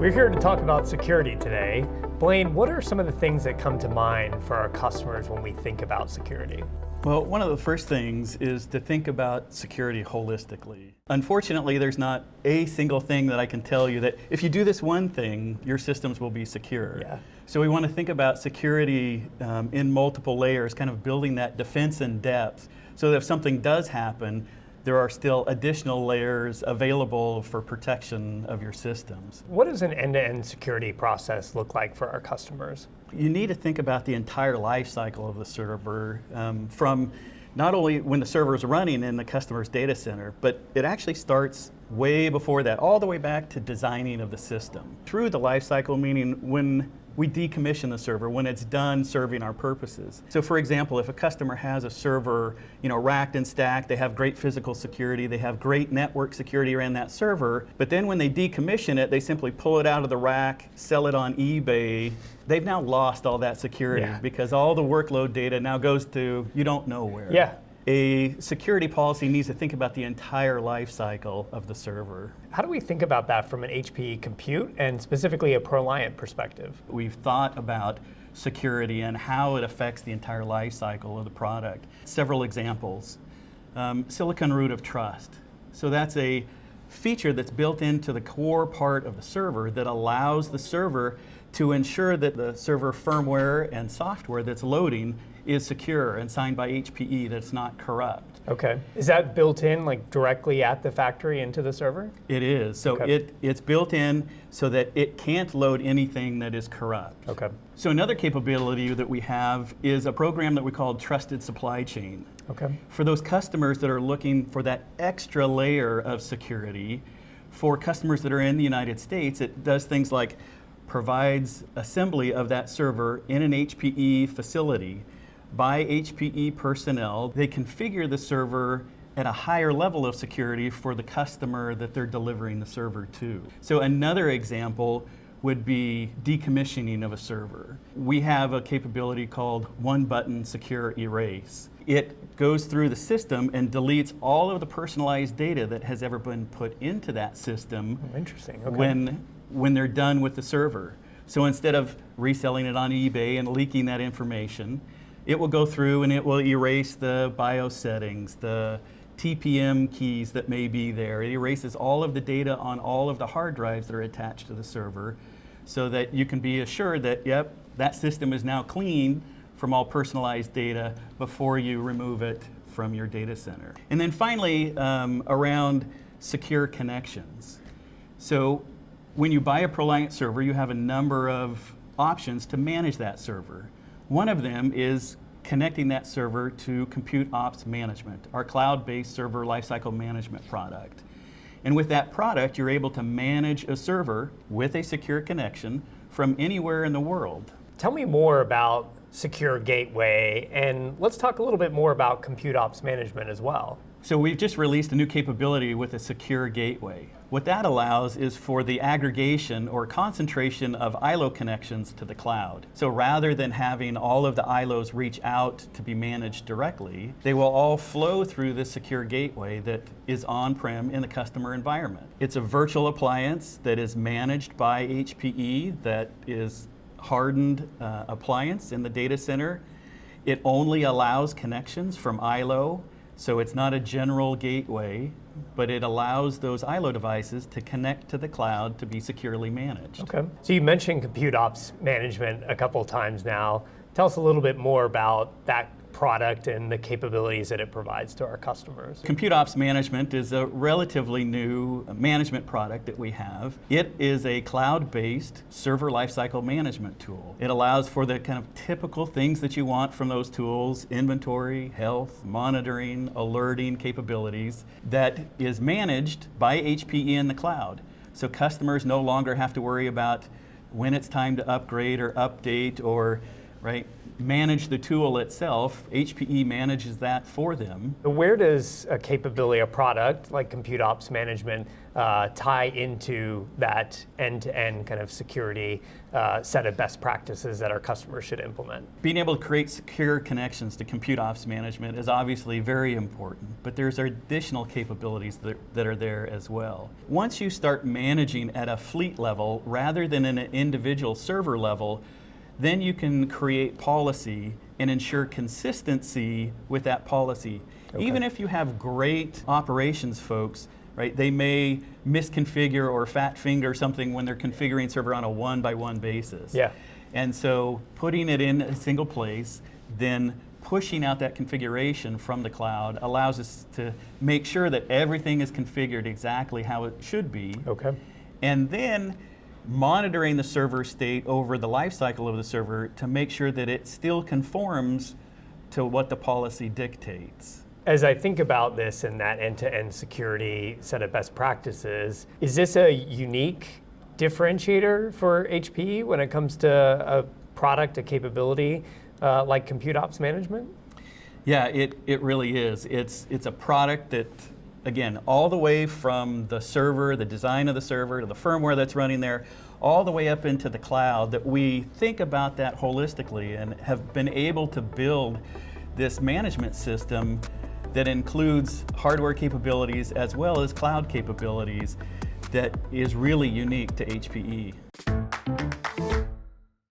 We're here to talk about security today. Blaine, what are some of the things that come to mind for our customers when we think about security? Well, one of the first things is to think about security holistically. Unfortunately, there's not a single thing that I can tell you that if you do this one thing, your systems will be secure. Yeah. So we want to think about security in multiple layers, kind of building that defense in depth, so that if something does happen, there are still additional layers available for protection of your systems. What does an end-to-end security process look like for our customers? You need to think about the entire life cycle of the server, from not only when the server is running in the customer's data center, but it actually starts way before that, all the way back to designing of the system. Through the life cycle, meaning when we decommission the server, when it's done serving our purposes. So for example, if a customer has a server, racked and stacked, they have great physical security, they have great network security around that server, but then when they decommission it, they simply pull it out of the rack, sell it on eBay. They've now lost all that security because all the workload data now goes to you don't know where. Yeah. A security policy needs to think about the entire life cycle of the server. How do we think about that from an HPE Compute and specifically a ProLiant perspective? We've thought about security and how it affects the entire life cycle of the product. Several examples. Silicon root of trust. So that's a feature that's built into the core part of the server that allows the server to ensure that the server firmware and software that's loading is secure and signed by HPE, that it's not corrupt. Okay. Is that built in directly at the factory into the server? It is. So it's built in so that it can't load anything that is corrupt. Okay. So another capability that we have is a program that we call Trusted Supply Chain. Okay. For those customers that are looking for that extra layer of security, for customers that are in the United States, it does things like provides assembly of that server in an HPE facility by HPE personnel. They configure the server at a higher level of security for the customer that they're delivering the server to. So another example would be decommissioning of a server. We have a capability called one-button secure erase. It goes through the system and deletes all of the personalized data that has ever been put into that system. Oh, interesting. Okay. When they're done with the server. So instead of reselling it on eBay and leaking that information, it will go through and it will erase the BIOS settings, the TPM keys that may be there. It erases all of the data on all of the hard drives that are attached to the server so that you can be assured that, yep, that system is now clean from all personalized data before you remove it from your data center. And then finally, around secure connections. So when you buy a ProLiant server, you have a number of options to manage that server. One of them is connecting that server to Compute Ops Management, our cloud-based server lifecycle management product. And with that product, you're able to manage a server with a secure connection from anywhere in the world. Tell me more about Secure Gateway, and let's talk a little bit more about Compute Ops Management as well. So we've just released a new capability with a Secure Gateway. What that allows is for the aggregation or concentration of ILO connections to the cloud. So rather than having all of the ILOs reach out to be managed directly, they will all flow through the Secure Gateway that is on-prem in the customer environment. It's a virtual appliance that is managed by HPE, that is hardened appliance in the data center. It only allows connections from ILO, so it's not a general gateway, but it allows those ILO devices to connect to the cloud to be securely managed. Okay. So you mentioned Compute Ops Management a couple of times now. Tell us a little bit more about that product and the capabilities that it provides to our customers. Compute Ops Management is a relatively new management product that we have. It is a cloud-based server lifecycle management tool. It allows for the kind of typical things that you want from those tools: inventory, health, monitoring, alerting capabilities, that is managed by HPE in the cloud. So customers no longer have to worry about when it's time to upgrade or update or right? Manage the tool itself. HPE manages that for them. Where does a capability, a product like Compute Ops Management, tie into that end-to-end kind of security set of best practices that our customers should implement? Being able to create secure connections to Compute Ops Management is obviously very important, but there's additional capabilities that are there as well. Once you start managing at a fleet level rather than in an individual server level, then you can create policy and ensure consistency with that policy. Okay. Even if you have great operations folks, right, they may misconfigure or fat finger something when they're configuring server on a one-by-one basis. Yeah. And so putting it in a single place, then pushing out that configuration from the cloud allows us to make sure that everything is configured exactly how it should be. Okay. And then monitoring the server state over the life cycle of the server to make sure that it still conforms to what the policy dictates. As I think about this and that end-to-end security set of best practices, is this a unique differentiator for HPE when it comes to a product, a capability like Compute Ops Management? Yeah, it really is. It's a product that, again, all the way from the server, the design of the server, to the firmware that's running there, all the way up into the cloud, that we think about that holistically and have been able to build this management system that includes hardware capabilities as well as cloud capabilities that is really unique to HPE.